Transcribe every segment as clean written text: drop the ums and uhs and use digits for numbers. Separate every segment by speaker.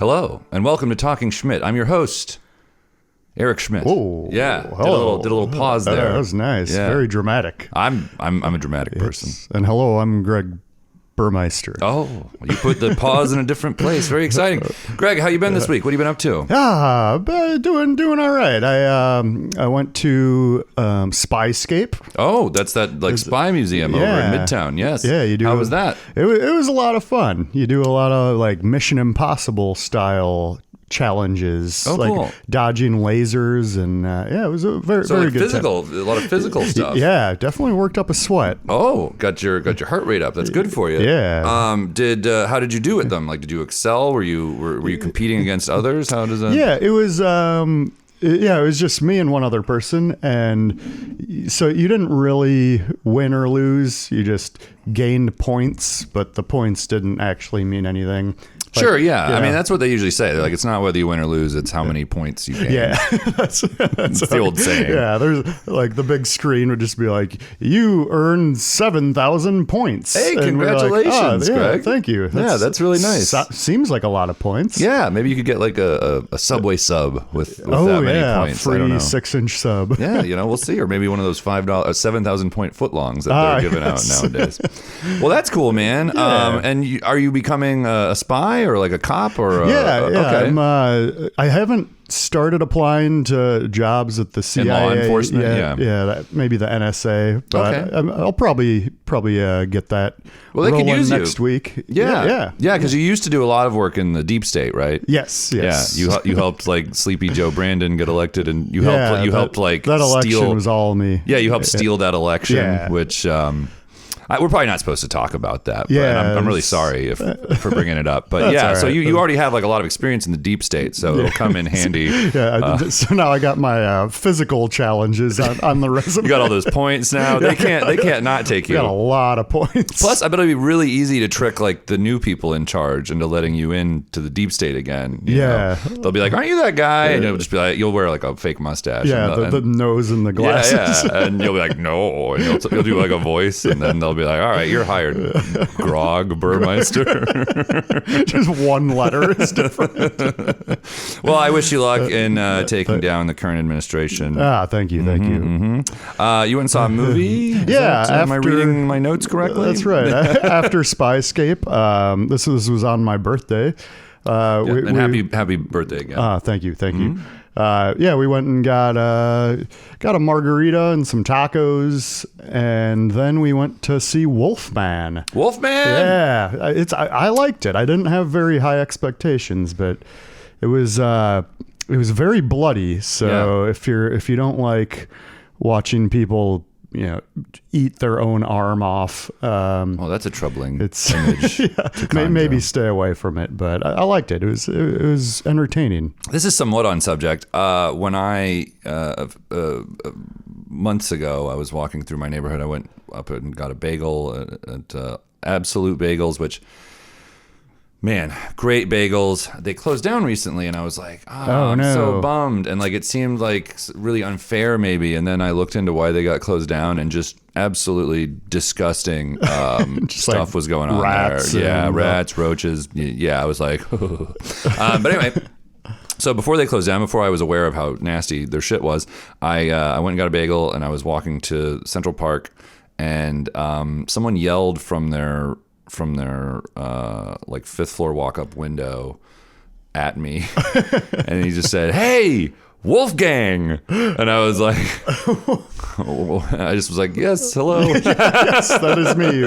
Speaker 1: Hello, and welcome to Talking Schmidt. I'm your host, Eric Schmidt.
Speaker 2: Oh,
Speaker 1: yeah.
Speaker 2: hello.
Speaker 1: Did a little pause there.
Speaker 2: That was nice.
Speaker 1: Yeah.
Speaker 2: Very dramatic.
Speaker 1: I'm a dramatic person.
Speaker 2: And hello, I'm Greg Burmeister.
Speaker 1: Oh, you put the pause in a different place. Very exciting. Greg, how you been this week? What have you been up to?
Speaker 2: Doing all right. I went to Spiescape.
Speaker 1: Oh, that's that like spy museum over in Midtown. Yes.
Speaker 2: Yeah, you do.
Speaker 1: How was that?
Speaker 2: It was a lot of fun. You do a lot of like Mission Impossible style challenges, like
Speaker 1: cool.
Speaker 2: dodging lasers, and it was a very good
Speaker 1: physical,
Speaker 2: time.
Speaker 1: a lot of physical stuff.
Speaker 2: Yeah, definitely worked up a sweat.
Speaker 1: Oh, got your heart rate up. That's good for you.
Speaker 2: Yeah.
Speaker 1: How did you do with them? Like, did you excel? Were you competing against others? How does that?
Speaker 2: Yeah, it was. It was just me and one other person, and so you didn't really win or lose. You just gained points, but the points didn't actually mean anything.
Speaker 1: Sure, yeah. I mean, that's what they usually say. They're like, it's not whether you win or lose, it's how many points you gain.
Speaker 2: Yeah.
Speaker 1: that's the old saying.
Speaker 2: Yeah, there's like the big screen would just be like, you earned 7,000 points.
Speaker 1: Hey,
Speaker 2: and
Speaker 1: congratulations, Greg.
Speaker 2: Thank you.
Speaker 1: That's really nice.
Speaker 2: Seems like a lot of points.
Speaker 1: Yeah, maybe you could get like a Subway sub with that many points.
Speaker 2: Free
Speaker 1: I don't know.
Speaker 2: 6-inch sub.
Speaker 1: Yeah, we'll see. Or maybe one of those $5, 7,000 point footlongs that they're giving out nowadays. Well, that's cool, man.
Speaker 2: Yeah.
Speaker 1: And are you becoming a spy or like a cop? Or
Speaker 2: okay. I haven't started applying to jobs at the CIA.
Speaker 1: In law enforcement,
Speaker 2: maybe the NSA, but I'll probably get that.
Speaker 1: Well, they could use
Speaker 2: next week.
Speaker 1: Yeah, because you used to do a lot of work in the deep state, right?
Speaker 2: Yes.
Speaker 1: Yeah, you helped like Sleepy Joe Brandon get elected, and you helped like
Speaker 2: that election
Speaker 1: steal,
Speaker 2: was all me.
Speaker 1: Yeah, you helped steal that election, which. We're probably not supposed to talk about that. But I'm really sorry for bringing it up. But yeah, right. So you already have like a lot of experience in the deep state, so it'll come in handy.
Speaker 2: So now I got my physical challenges on the resume.
Speaker 1: You got all those points now. They can't not take you.
Speaker 2: Got a lot of points.
Speaker 1: Plus, I bet it'd be really easy to trick like the new people in charge into letting you into the deep state again. You know? They'll be like, "Aren't you that guy?" And it'll just be like, you'll wear like a fake mustache.
Speaker 2: Yeah, the nose and the glasses.
Speaker 1: Yeah, and you'll be like, "No," and you'll do like a voice, and then they'll be like, all right, you're hired, Grog Burmeister.
Speaker 2: Just one letter is different.
Speaker 1: Well, I wish you luck in taking down the current administration.
Speaker 2: Thank you. Mm-hmm.
Speaker 1: You went and saw a movie? Am I reading my notes correctly?
Speaker 2: That's right. After Spiescape, this was on my birthday.
Speaker 1: Happy birthday again.
Speaker 2: Thank you. We went and got a margarita and some tacos, and then we went to see Wolfman.
Speaker 1: Wolfman?
Speaker 2: Yeah, I liked it. I didn't have very high expectations, but it was very bloody. So if you don't like watching people eat their own arm off.
Speaker 1: That's a troubling image.
Speaker 2: Maybe stay away from it, but I liked it. It was entertaining.
Speaker 1: This is somewhat on subject. When I months ago, I was walking through my neighborhood. I went up and got a bagel at Absolute Bagels, which. Man, great bagels. They closed down recently, and I was like, I'm so bummed. And like it seemed like really unfair maybe. And then I looked into why they got closed down, and just absolutely disgusting stuff like was going on
Speaker 2: rats
Speaker 1: there. Yeah, rats, roaches. Yeah, I was like, but anyway. So before they closed down, before I was aware of how nasty their shit was, I went and got a bagel, and I was walking to Central Park, and someone yelled from their like fifth floor walk up window at me, and he just said, "Hey, Wolfgang," and I was like, I just was like, "Yes, hello."
Speaker 2: Yes, that is me.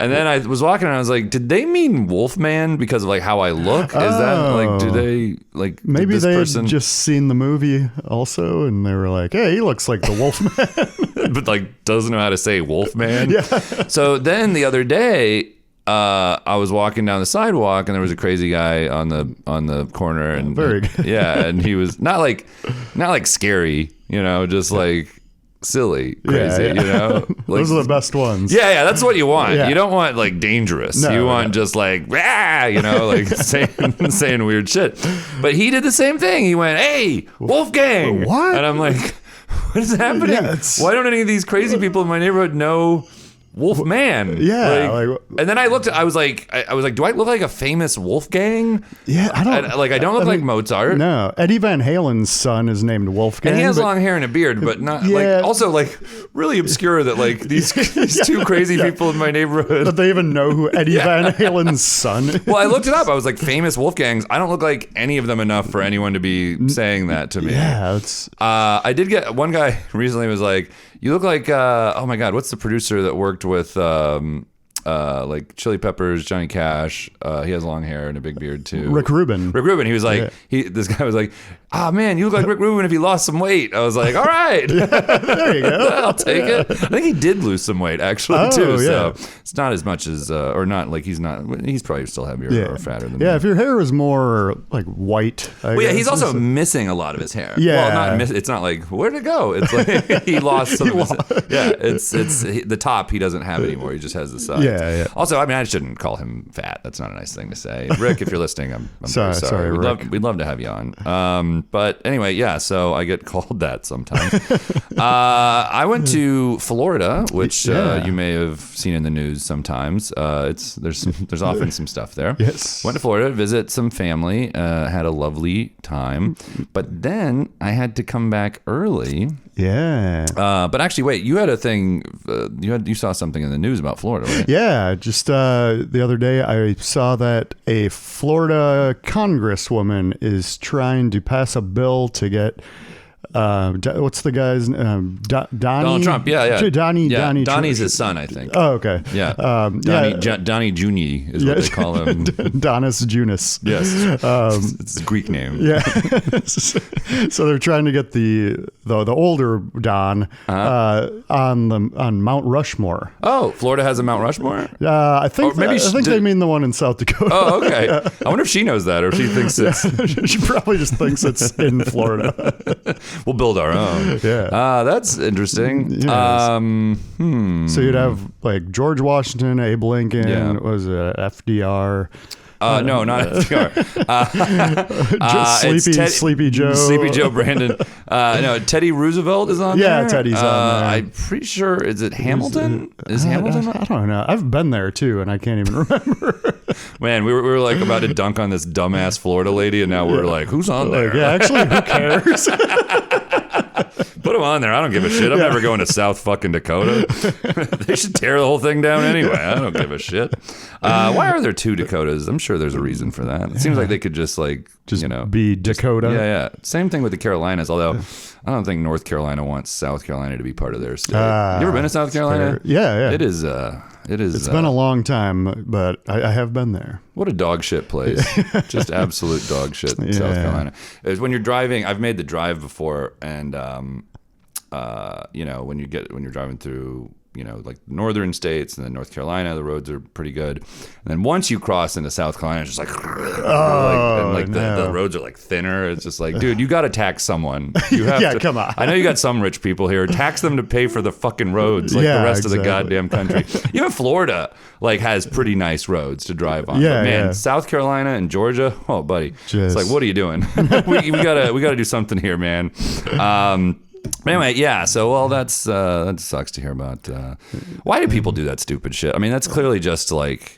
Speaker 1: And then I was walking and I was like, did they mean Wolfman because of like how I look? Is that like, do they like
Speaker 2: maybe they just seen the movie also and they were like, hey, he looks like the Wolfman.
Speaker 1: But like doesn't know how to say Wolfman.
Speaker 2: Yeah.
Speaker 1: So then the other day I was walking down the sidewalk and there was a crazy guy on the corner, and
Speaker 2: very good.
Speaker 1: Yeah, and he was not like scary, just like silly, crazy, Like,
Speaker 2: those are the best ones.
Speaker 1: Yeah, that's what you want. Yeah. You don't want like dangerous. You want just like, like saying weird shit. But he did the same thing. He went, "Hey, Wolfgang."
Speaker 2: What?
Speaker 1: And I'm like, what is happening?
Speaker 2: Yeah,
Speaker 1: why don't any of these crazy people in my neighborhood know Wolfman.
Speaker 2: Yeah,
Speaker 1: and then I looked. I was like, do I look like a famous Wolfgang?
Speaker 2: Yeah, I don't.
Speaker 1: I don't look like Mozart.
Speaker 2: No, Eddie Van Halen's son is named Wolfgang.
Speaker 1: And he has long hair and a beard, but not also really obscure that these two crazy people in my neighborhood.
Speaker 2: That they even know who Eddie Van Halen's son is.
Speaker 1: Well, I looked it up. I was like, famous Wolfgangs. I don't look like any of them enough for anyone to be saying that to me.
Speaker 2: Yeah, it's.
Speaker 1: I did get one guy recently was like, you look like oh my god, what's the producer that worked with like Chili Peppers, Johnny Cash? He has long hair and a big beard too.
Speaker 2: Rick Rubin.
Speaker 1: He was like, this guy was like, man, you look like Rick Rubin if he lost some weight. I was like, all right,
Speaker 2: there you go.
Speaker 1: I'll take it. I think he did lose some weight actually too.
Speaker 2: Yeah.
Speaker 1: So it's not as much as, or not like he's probably still heavier or fatter than me.
Speaker 2: Yeah, if your hair is more like white.
Speaker 1: Yeah, he's also missing a lot of his hair.
Speaker 2: Yeah.
Speaker 1: Well, it's not like, where'd it go? It's like he lost some of his hair. Yeah, it's the top he doesn't have anymore. He just has the sides.
Speaker 2: Yeah.
Speaker 1: Also, I mean, I shouldn't call him fat. That's not a nice thing to say. Rick, if you're listening, I'm very sorry.
Speaker 2: Sorry,
Speaker 1: We'd love to have you on. But anyway, yeah, so I get called that sometimes. I went to Florida, which you may have seen in the news sometimes. There's often some stuff there.
Speaker 2: Yes.
Speaker 1: Went to Florida, visit some family, had a lovely time. But then I had to come back early.
Speaker 2: Yeah.
Speaker 1: But actually, wait, you had a thing, you saw something in the news about Florida, right?
Speaker 2: Yeah, just the other day I saw that a Florida congresswoman is trying to pass a bill to get what's the guy's name?
Speaker 1: Donald Trump. Yeah.
Speaker 2: Donnie's
Speaker 1: Trump. His son, I think.
Speaker 2: Oh, okay.
Speaker 1: Yeah. Donnie Juni is what they call him.
Speaker 2: Donis Junis.
Speaker 1: Yes. It's a Greek name.
Speaker 2: Yeah. So they're trying to get the older Don on Mount Rushmore.
Speaker 1: Oh, Florida has a Mount Rushmore?
Speaker 2: I think they mean the one in South Dakota.
Speaker 1: Oh, okay. I wonder if she knows that or if she thinks it's...
Speaker 2: She probably just thinks it's in Florida.
Speaker 1: We'll build our own.
Speaker 2: Yeah.
Speaker 1: That's interesting.
Speaker 2: Yes. So you'd have like George Washington, Abe Lincoln, was it FDR?
Speaker 1: No, not FDR.
Speaker 2: Sleepy Joe.
Speaker 1: Sleepy Joe Brandon. No, Teddy Roosevelt is on there.
Speaker 2: Yeah, Teddy's on there.
Speaker 1: I'm pretty sure, is it Hamilton? Is Hamilton on?
Speaker 2: I don't know. I've been there too, and I can't even remember.
Speaker 1: Man, we were like about to dunk on this dumbass Florida lady, and now we're like, who's on there?
Speaker 2: Yeah, actually, who cares?
Speaker 1: Put them on there. I don't give a shit. I'm never going to South fucking Dakota. They should tear the whole thing down anyway. I don't give a shit. Why are there two Dakotas? I'm sure there's a reason for that. It seems like they could just
Speaker 2: be Dakota.
Speaker 1: Yeah. Same thing with the Carolinas, although I don't think North Carolina wants South Carolina to be part of their state. You ever been to South Carolina?
Speaker 2: Yeah.
Speaker 1: It is. It's
Speaker 2: been a long time, but I have been there.
Speaker 1: What a dog shit place. Just absolute dog shit in South Carolina. It's when you're driving, I've made the drive before, and when you're driving through, like northern states and then North Carolina, the roads are pretty good. And then once you cross into South Carolina, it's just like, the roads are like thinner. It's just like, dude, you got to tax someone. You have to.
Speaker 2: Come on.
Speaker 1: I know you got some rich people here. Tax them to pay for the fucking roads like the rest of the goddamn country. Even Florida has pretty nice roads to drive on.
Speaker 2: Yeah,
Speaker 1: but man, South Carolina and Georgia, oh buddy, it's like, what are you doing? we gotta do something here, man. Anyway, so that sucks to hear about. Why do people do that stupid shit? I mean, that's clearly just like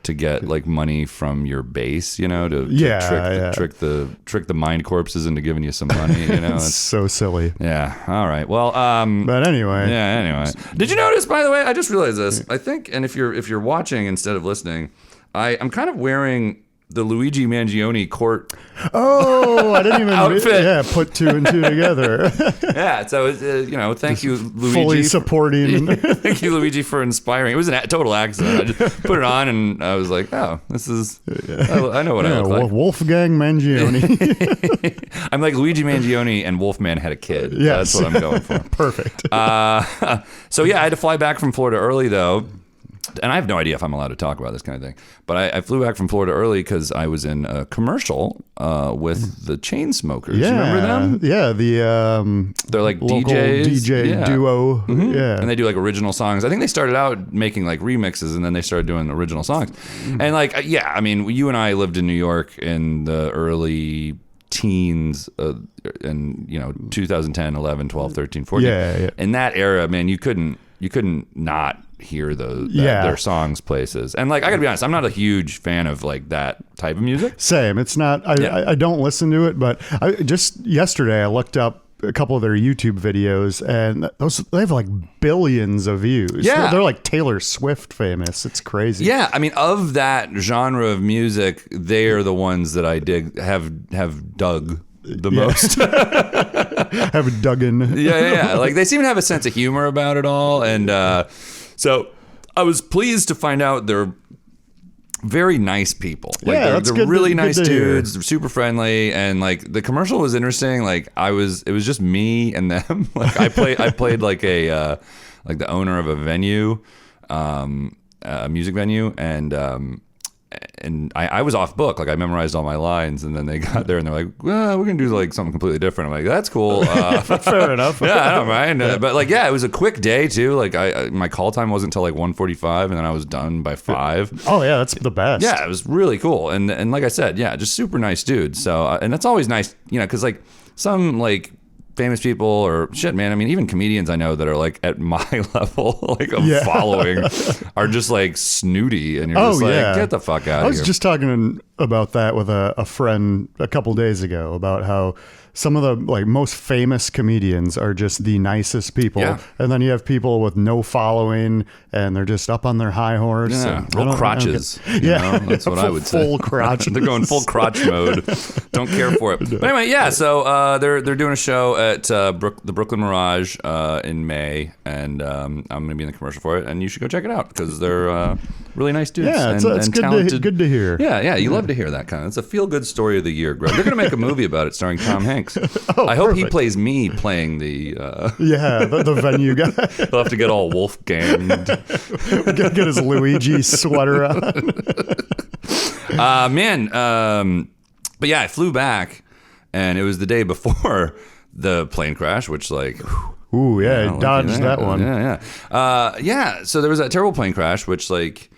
Speaker 1: to get like money from your base, to trick the mind corpses into giving you some money.
Speaker 2: It's so silly.
Speaker 1: Yeah. All right. Well.
Speaker 2: But anyway.
Speaker 1: Yeah. Anyway, did you notice? By the way, I just realized this. I think, and if you're watching instead of listening, I'm kind of wearing the Luigi Mangione court.
Speaker 2: Oh, I didn't even
Speaker 1: outfit.
Speaker 2: Put two and two together.
Speaker 1: Yeah, so thank you, Luigi,
Speaker 2: fully supporting.
Speaker 1: Thank you, Luigi, for inspiring. It was a total accident. I just put it on and I was like, oh, this is. I know what I look like.
Speaker 2: Wolfgang Mangione.
Speaker 1: I'm like Luigi Mangione and Wolfman had a kid.
Speaker 2: Yes.
Speaker 1: That's what I'm going for.
Speaker 2: Perfect.
Speaker 1: So I had to fly back from Florida early though. And I have no idea if I'm allowed to talk about this kind of thing, but I flew back from Florida early because I was in a commercial with the Chainsmokers.
Speaker 2: Yeah,
Speaker 1: you remember them?
Speaker 2: Yeah,
Speaker 1: they're like
Speaker 2: local
Speaker 1: DJs,
Speaker 2: DJ duo.
Speaker 1: Mm-hmm.
Speaker 2: Yeah,
Speaker 1: and they do like original songs. I think they started out making like remixes, and then they started doing original songs. And like, I mean, you and I lived in New York in the early teens in 2010, 11, 12, 13, 14.
Speaker 2: Yeah.
Speaker 1: In that era, man, you couldn't not hear their songs places. And like, I gotta be honest, I'm not a huge fan of like that type of music.
Speaker 2: Same. It's not, I don't listen to it, but just yesterday I looked up a couple of their YouTube videos, and they have like billions of views.
Speaker 1: Yeah.
Speaker 2: They're like Taylor Swift famous. It's crazy.
Speaker 1: Yeah, I mean, of that genre of music, they are the ones that I have dug the most.
Speaker 2: Have dug in.
Speaker 1: Yeah. Like, they seem to have a sense of humor about it all, and so I was pleased to find out they're very nice people. Like, they're really nice dudes. They're super friendly, and like the commercial was interesting. Like, it was just me and them. Like, I played like a like the owner of a venue, a music venue, and I was off book. Like, I memorized all my lines, and then they got there and they're like, well, we're gonna do like something completely different. I'm like, that's cool.
Speaker 2: Fair enough.
Speaker 1: Yeah, I don't mind. But like, yeah, it was a quick day too. Like, my call time wasn't until like 1:45, and then I was done by 5.
Speaker 2: Oh yeah, that's the best.
Speaker 1: Yeah, it was really cool. And like I said, yeah, just super nice dudes. So and that's always nice, you know, because like some like famous people or shit, man. I mean, even comedians I know that are like at my level, like of following, are just like snooty, and you're just like, get the fuck out of here.
Speaker 2: I was just talking about that with a friend a couple days ago about how some of the like most famous comedians are just the nicest people, and then you have people with no following and they're just up on their high horse.
Speaker 1: Yeah, real crotches. You know? That's what I would say.
Speaker 2: Full crotch.
Speaker 1: They're going full crotch mode. Don't care for it. But anyway, yeah. So they're doing a show at the Brooklyn Mirage in May, and I'm going to be in the commercial for it. And you should go check it out because they're really nice dudes.
Speaker 2: Yeah, it's
Speaker 1: and
Speaker 2: good,
Speaker 1: talented.
Speaker 2: Good to hear.
Speaker 1: Yeah. You love to hear that kind of. It's a feel good story of the year, Greg. They're going to make a movie about it starring Tom Hanks. I hope he plays me playing the
Speaker 2: the venue guy.
Speaker 1: He'll have to get all Wolfganged.
Speaker 2: get his Luigi sweater on.
Speaker 1: But yeah, I flew back, and it was the day before the plane crash, which like,
Speaker 2: ooh yeah, dodged that one.
Speaker 1: Yeah. So there was that terrible plane crash, which like,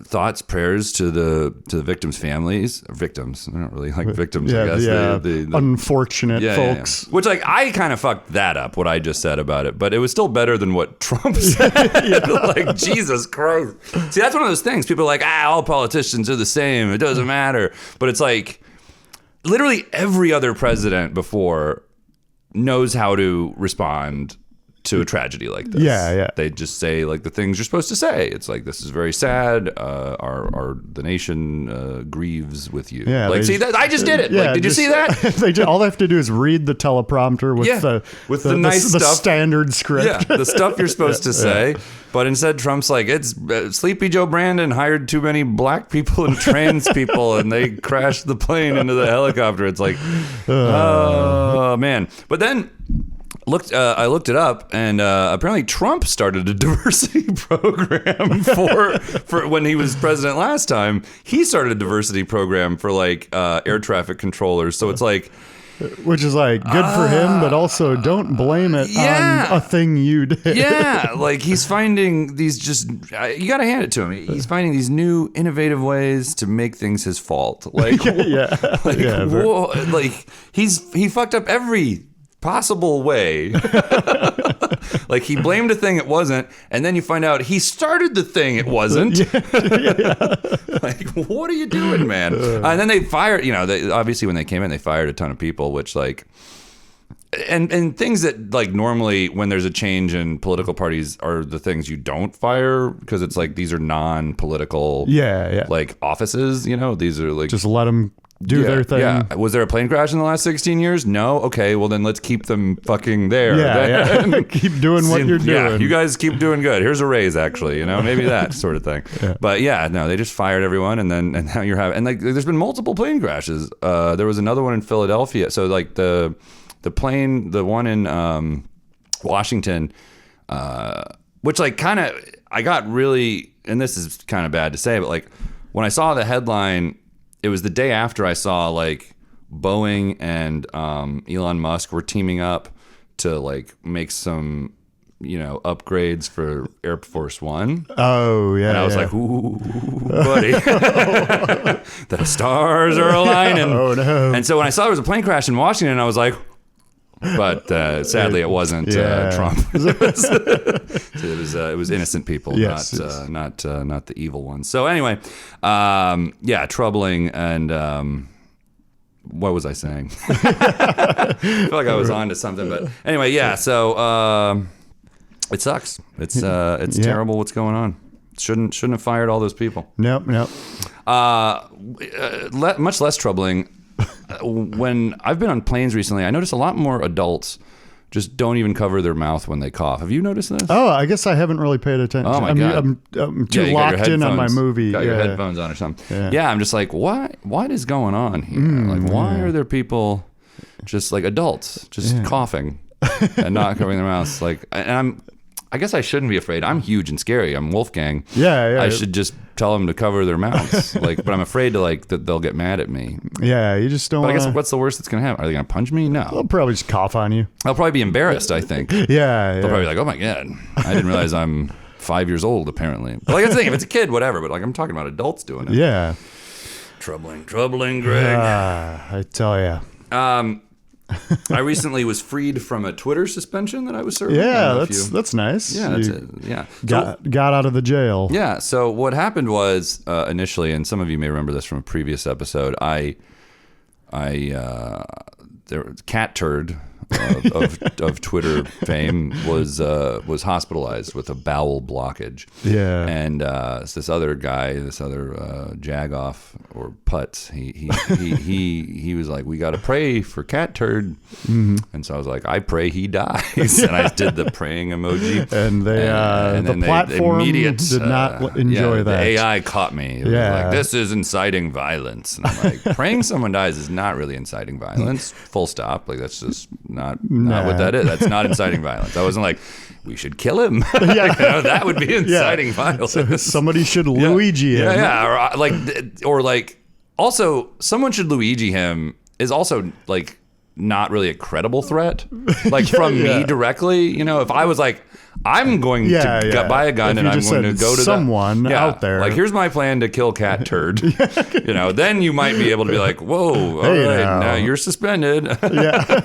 Speaker 1: thoughts, prayers to the victims' families. Victims, they're not really like victims. I guess. The
Speaker 2: unfortunate folks.
Speaker 1: Which like I kind of fucked that up. What I just said about it, but it was still better than what Trump said. Like, Jesus Christ. See, that's one of those things. People are like, all politicians are the same. It doesn't matter. But it's like, literally every other president before knows how to respond to a tragedy like this.
Speaker 2: Yeah.
Speaker 1: They just say like the things you're supposed to say. It's like, this is very sad. The nation grieves with you.
Speaker 2: Yeah,
Speaker 1: like, see that I just did it. Like, did you see that?
Speaker 2: All they have to do is read the teleprompter with the nice stuff, the standard script.
Speaker 1: Yeah, the stuff you're supposed to say. But instead, Trump's like, it's Sleepy Joe Brandon hired too many black people and trans people, and they crashed the plane into the helicopter. It's like, oh man. But then I looked it up, and apparently Trump started a diversity program for when he was president last time. He started a diversity program for like air traffic controllers. So it's like,
Speaker 2: which is like good for him, but also don't blame it on a thing you did. Yeah,
Speaker 1: like he's finding these you got to hand it to him. He's finding these new innovative ways to make things his fault. Like, he fucked up every possible way. Like, he blamed a thing it wasn't, and then you find out he started the thing it wasn't. Like, what are you doing, man? And then they fired, obviously when they came in, they fired a ton of people, which like, and things that like normally when there's a change in political parties are the things you don't fire, because it's like, these are non-political like offices, these are like,
Speaker 2: just let them do their thing.
Speaker 1: Yeah. Was there a plane crash in the last 16 years? No. Okay. Well, then let's keep them fucking there.
Speaker 2: Yeah. Keep doing what you're doing.
Speaker 1: Yeah. You guys keep doing good. Here's a raise, actually. Maybe that sort of thing. Yeah. But yeah, no, they just fired everyone, and now you're having, and like, there's been multiple plane crashes. There was another one in Philadelphia. So like the one in Washington, which like kind of, I got really, and this is kind of bad to say, but like when I saw the headline, it was the day after I saw like Boeing and Elon Musk were teaming up to like make some, upgrades for Air Force One.
Speaker 2: Oh yeah.
Speaker 1: And I was like, ooh, buddy, the stars are aligning.
Speaker 2: Oh no.
Speaker 1: And so when I saw there was a plane crash in Washington, I was like, But sadly, it wasn't Trump. It was innocent people, not the evil ones. So anyway, troubling. And what was I saying? I feel like I was on to something, but anyway, yeah. So it sucks. It's terrible what's going on. Shouldn't have fired all those people.
Speaker 2: Nope.
Speaker 1: Much less troubling. When I've been on planes recently, I notice a lot more adults just don't even cover their mouth when they cough. Have you noticed this?
Speaker 2: Oh, I guess I haven't really paid attention.
Speaker 1: Oh my God.
Speaker 2: I'm too locked in on my movie.
Speaker 1: Got your headphones on or something. Yeah, I'm just like, what is going on here? Why are there people just like adults just coughing and not covering their mouths? I guess I shouldn't be afraid. I'm huge and scary. I'm Wolfgang.
Speaker 2: Yeah.
Speaker 1: I should just tell them to cover their mouths. But I'm afraid to that they'll get mad at me.
Speaker 2: Yeah, you just don't.
Speaker 1: But I guess what's the worst that's gonna happen? Are they gonna punch me? No.
Speaker 2: They'll probably just cough on you.
Speaker 1: I'll probably be embarrassed. I think.
Speaker 2: Yeah.
Speaker 1: They'll probably be like, "Oh my God, I didn't realize I'm 5 years old." Apparently, but that's the thing. If it's a kid, whatever. But I'm talking about adults doing it.
Speaker 2: Yeah.
Speaker 1: Troubling, Greg.
Speaker 2: I tell you.
Speaker 1: I recently was freed from a Twitter suspension that I was serving.
Speaker 2: Yeah, that's nice.
Speaker 1: Yeah, that's it. Yeah,
Speaker 2: got out of the jail.
Speaker 1: Yeah. So what happened was initially, and some of you may remember this from a previous episode. Cat Turd of Twitter fame was hospitalized with a bowel blockage.
Speaker 2: Yeah.
Speaker 1: And this other guy, Jagoff or Putz, he was like, we got to pray for Cat Turd. Mm-hmm. And so I was like, I pray he dies. And I did the praying emoji.
Speaker 2: And the platform did not enjoy that.
Speaker 1: The AI caught me. It was like, this is inciting violence. And I'm like, praying someone dies is not really inciting violence. Full stop. Like, that's just not what that is. That's not inciting violence. I wasn't like, we should kill him. That would be inciting violence.
Speaker 2: So somebody should Luigi him.
Speaker 1: Yeah. Or also someone should Luigi him is also like not really a credible threat. Like from me directly, if I was like, I'm going to buy a gun and I'm going to go to
Speaker 2: someone out there.
Speaker 1: Like, here's my plan to kill Cat Turd. Then you might be able to be like, whoa, all right, now you're suspended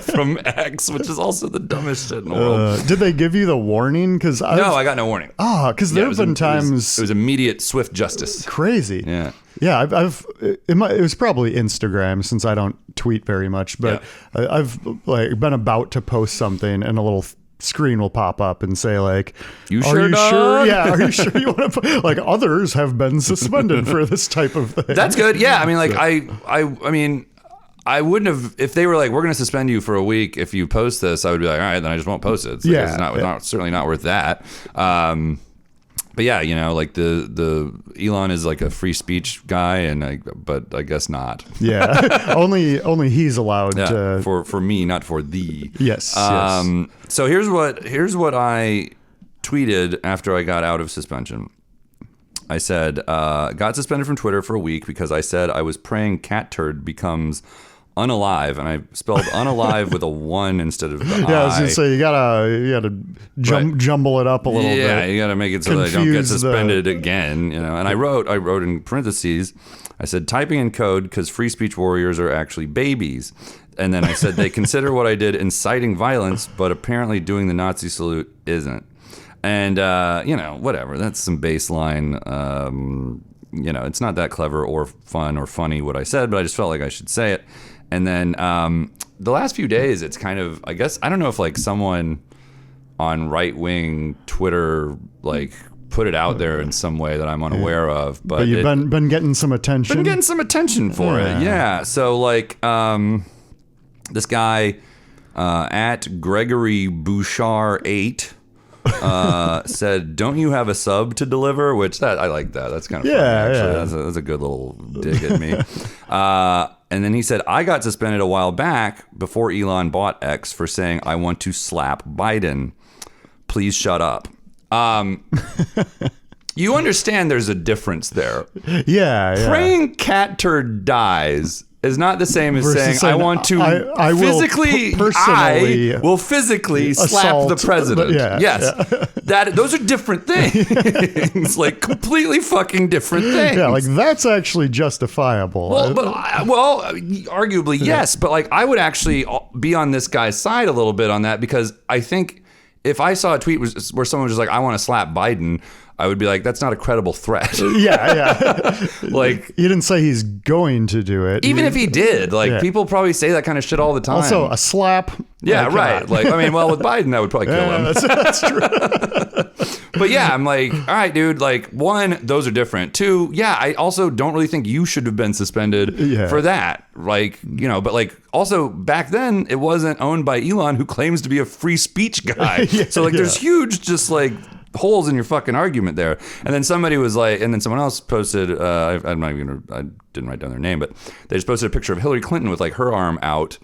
Speaker 1: from X, which is also the dumbest shit in the world.
Speaker 2: Did they give you the warning?
Speaker 1: No, I got no warning.
Speaker 2: Because there have been times
Speaker 1: it was immediate, swift justice.
Speaker 2: Crazy.
Speaker 1: Yeah.
Speaker 2: Yeah, it was probably Instagram since I don't tweet very much, but I've been about to post something and a little screen will pop up and say like,
Speaker 1: you
Speaker 2: sure? Yeah, are you sure you want to? Like, others have been suspended for this type of thing.
Speaker 1: That's good. Yeah, I mean, I wouldn't have, if they were like, we're going to suspend you for a week if you post this. I would be like, all right, then I just won't post it. It's certainly not worth that. But yeah, like the Elon is like a free speech guy, but I guess not.
Speaker 2: Yeah, only he's allowed to.
Speaker 1: For me, not for thee.
Speaker 2: Yes.
Speaker 1: So here's what I tweeted after I got out of suspension. I said, got suspended from Twitter for a week because I said I was praying Cat Turd becomes unalive, and I spelled unalive with a 1 instead of the I.
Speaker 2: Yeah, I was gonna say you gotta jumble it up a little bit.
Speaker 1: Yeah, you gotta make it so they don't get suspended again. And I wrote in parentheses, I said typing in code because free speech warriors are actually babies, and then I said they consider what I did inciting violence, but apparently doing the Nazi salute isn't. And whatever. That's some baseline. It's not that clever or fun or funny what I said, but I just felt like I should say it. And then the last few days, it's kind of, I guess, I don't know if like someone on right-wing Twitter like put it out there in some way that I'm unaware of. But
Speaker 2: you've been getting some attention.
Speaker 1: Been getting some attention for it, yeah. So like this guy at Gregory Bouchard 8 said, "Don't you have a sub to deliver?" Which I like that. That's kind of funny, actually. That's a good little dig at me. And then he said, "I got suspended a while back before Elon bought X for saying I want to slap Biden. Please shut up." You understand there's a difference there.
Speaker 2: Yeah.
Speaker 1: Praying Cat Turd dies is not the same as
Speaker 2: Versus
Speaker 1: saying I want to
Speaker 2: I will personally
Speaker 1: I will physically slap the president. Those are different things. Like completely fucking different things.
Speaker 2: Yeah, like that's actually justifiable.
Speaker 1: Well, arguably yes, but like I would actually be on this guy's side a little bit on that, because I think if I saw a tweet where someone was just like, I want to slap Biden, I would be like, that's not a credible threat.
Speaker 2: Yeah.
Speaker 1: Like,
Speaker 2: he didn't say he's going to do it.
Speaker 1: Even if he did, like, people probably say that kind of shit all the time.
Speaker 2: Also, a slap.
Speaker 1: Yeah, right. Like, I mean, well, with Biden, that would probably kill him.
Speaker 2: That's true.
Speaker 1: But yeah, I'm like, all right, dude, like, one, those are different. Two, yeah, I also don't really think you should have been suspended for that. Like, you know, but like, also back then, it wasn't owned by Elon, who claims to be a free speech guy. So like, there's huge, just like, holes in your fucking argument there. And then somebody was like, and then someone else posted, I didn't write down their name, but they just posted a picture of Hillary Clinton with like her arm out.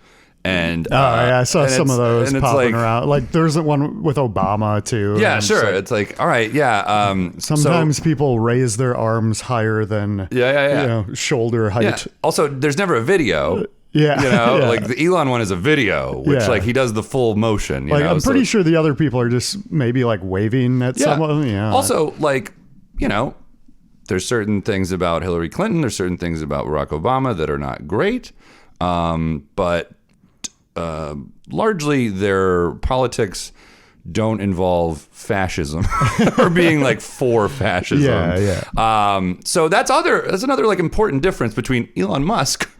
Speaker 1: And
Speaker 2: I saw some of those popping around. Like there's one with Obama too.
Speaker 1: Yeah, sure. It's like, all right, yeah.
Speaker 2: Sometimes people raise their arms higher than you know, shoulder height.
Speaker 1: Yeah. Also, there's never a video.
Speaker 2: Yeah.
Speaker 1: You know, like the Elon one is a video, which like he does the full motion. You
Speaker 2: like,
Speaker 1: know?
Speaker 2: I'm pretty sure the other people are just maybe like waving at someone. Yeah.
Speaker 1: Also, like, you know, there's certain things about Hillary Clinton, there's certain things about Barack Obama that are not great. But largely their politics don't involve fascism or being like for fascism. So that's another like important difference between Elon Musk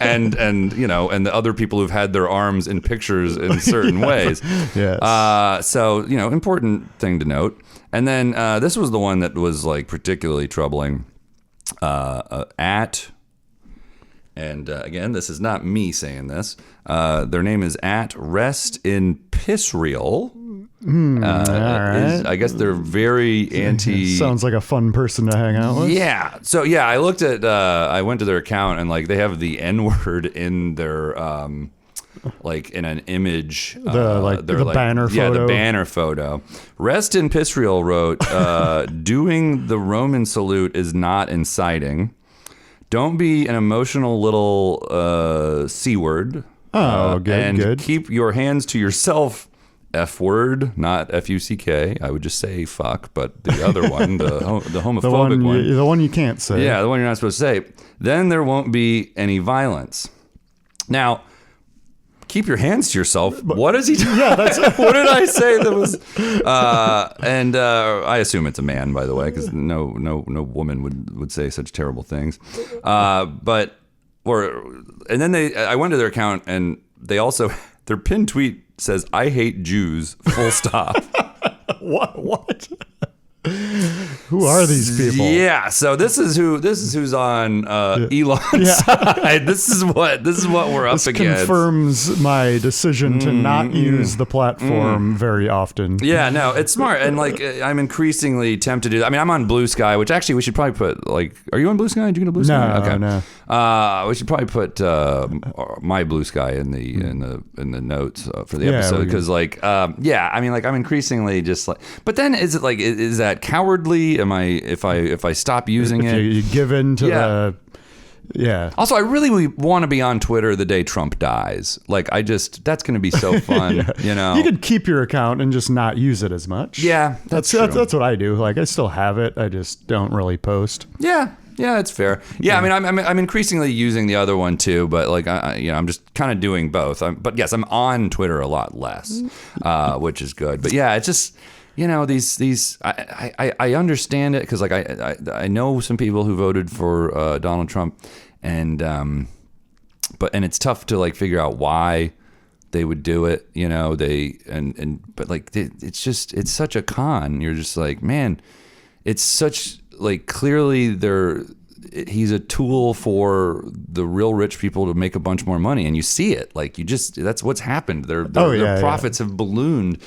Speaker 1: and you know, and the other people who've had their arms in pictures in certain ways.
Speaker 2: Yes.
Speaker 1: So, you know, important thing to note. And then this was the one that was like particularly troubling. Again, this is not me saying this. Their name is at Rest in Pissreal.
Speaker 2: Right.
Speaker 1: I guess they're very anti.
Speaker 2: Sounds like a fun person to hang out with.
Speaker 1: Yeah. So yeah, I looked at. I went to their account and like they have the N-word in their like in an image.
Speaker 2: The banner photo.
Speaker 1: Yeah, the banner photo. Rest in Pissreal wrote, "Doing the Roman salute is not inciting. Don't be an emotional little C word.
Speaker 2: Good.
Speaker 1: And keep your hands to yourself. F word, not F-U-C-K. I would just say fuck, but the other one, the homophobic one.
Speaker 2: The one you can't say.
Speaker 1: Yeah, the one you're not supposed to say. Then there won't be any violence. Now, keep your hands to yourself. What is he doing?
Speaker 2: Yeah, that's
Speaker 1: what did I say that was? And I assume it's a man, by the way, because no woman would say such terrible things. And then I went to their account, and they also their pinned tweet says, "I hate Jews." Full stop.
Speaker 2: What? Who are these people?
Speaker 1: Yeah, so this is who's on Elon's side. This is what we're up against.
Speaker 2: This confirms my decision to not use the platform very often.
Speaker 1: Yeah, no, it's smart, and like I'm increasingly tempted to. I mean, I'm on Blue Sky, which actually we should probably put like. Are you on Blue Sky? Do you go to Blue Sky?
Speaker 2: Okay.
Speaker 1: No. We should probably put my Blue Sky in the notes for the episode, because like I mean, like I'm increasingly just like. But then is that cowardly? Am I if I stop using it?
Speaker 2: You give in to the. Yeah.
Speaker 1: Also, I really want to be on Twitter the day Trump dies. Like, that's going to be so fun. You know,
Speaker 2: you could keep your account and just not use it as much.
Speaker 1: Yeah, that's
Speaker 2: what I do. Like, I still have it. I just don't really post.
Speaker 1: Yeah, it's fair. Yeah, I mean, I'm increasingly using the other one too, but like, I'm just kind of doing both. But yes, I'm on Twitter a lot less, which is good. But yeah, it's just. You know, these I understand it, because like I know some people who voted for Donald Trump, and it's tough to like figure out why they would do it. You know, but like it's such a con. You're just like, man, it's such like clearly he's a tool for the real rich people to make a bunch more money, and you see it. Like that's what's happened. Their profits have ballooned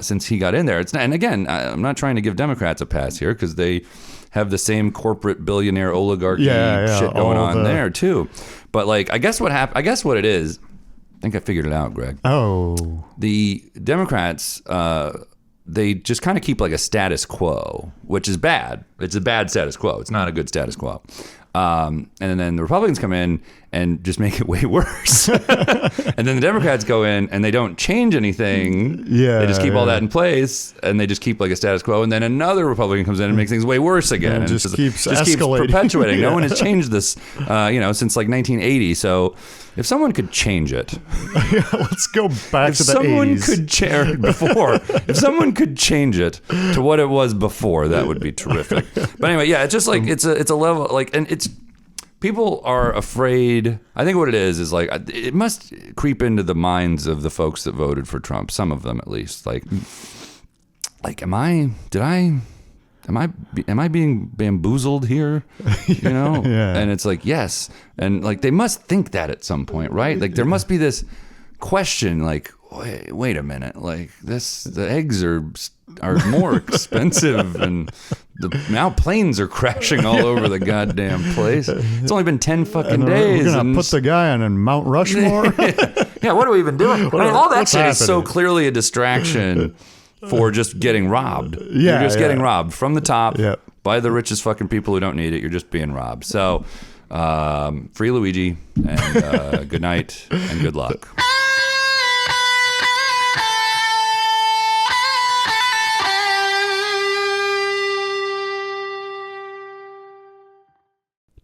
Speaker 1: since he got in there. And again, I'm not trying to give Democrats a pass here, because they have the same corporate billionaire oligarchy shit going on there too. But like, I guess what it is. I think I figured it out, Greg.
Speaker 2: Oh, the
Speaker 1: Democrats. They just kind of keep like a status quo, which is bad. It's a bad status quo. It's not a good status quo. And then the Republicans come in and just make it way worse. And then the Democrats go in and they don't change anything.
Speaker 2: Yeah,
Speaker 1: they just keep all that in place, and they just keep like a status quo. And then another Republican comes in and makes things way worse again.
Speaker 2: And just keeps
Speaker 1: escalating. Perpetuating. No one has changed this, since like 1980. So if someone could change it,
Speaker 2: let's go back to the 80s.
Speaker 1: If someone could change it to what it was before, that would be terrific. But anyway, yeah, it's just like it's a level like, and it's people are afraid. I think what it is like it must creep into the minds of the folks that voted for Trump. Some of them, at least. Like am I being bamboozled here? You know?
Speaker 2: Yeah.
Speaker 1: And it's like, yes. And like, they must think that at some point, right? Like there must be this question, like, wait a minute, like the eggs are more expensive, and now planes are crashing all over the goddamn place. It's only been 10 fucking days.
Speaker 2: We're gonna put the guy on Mount Rushmore.
Speaker 1: Yeah, what are we even doing? All that shit is so clearly a distraction for just getting robbed.
Speaker 2: Yeah,
Speaker 1: you're just getting robbed from the top
Speaker 2: Yep.
Speaker 1: by the richest fucking people who don't need it. You're just being robbed. So, free Luigi, and good night and good luck.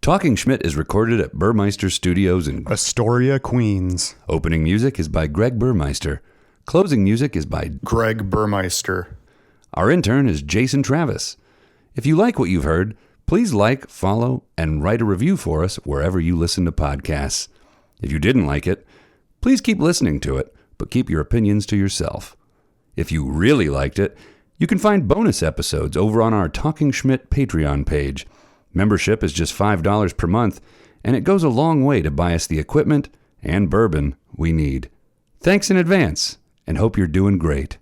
Speaker 1: Talking Schmidt is recorded at Burmeister Studios in
Speaker 2: Astoria, Queens.
Speaker 1: Opening music is by Greg Burmeister. Closing music is by
Speaker 2: Greg Burmeister.
Speaker 1: Our intern is Jason Travis. If you like what you've heard, please like, follow, and write a review for us wherever you listen to podcasts. If you didn't like it, please keep listening to it, but keep your opinions to yourself. If you really liked it, you can find bonus episodes over on our Talking Schmidt Patreon page. Membership is just $5 per month, and it goes a long way to buy us the equipment and bourbon we need. Thanks in advance, and hope you're doing great.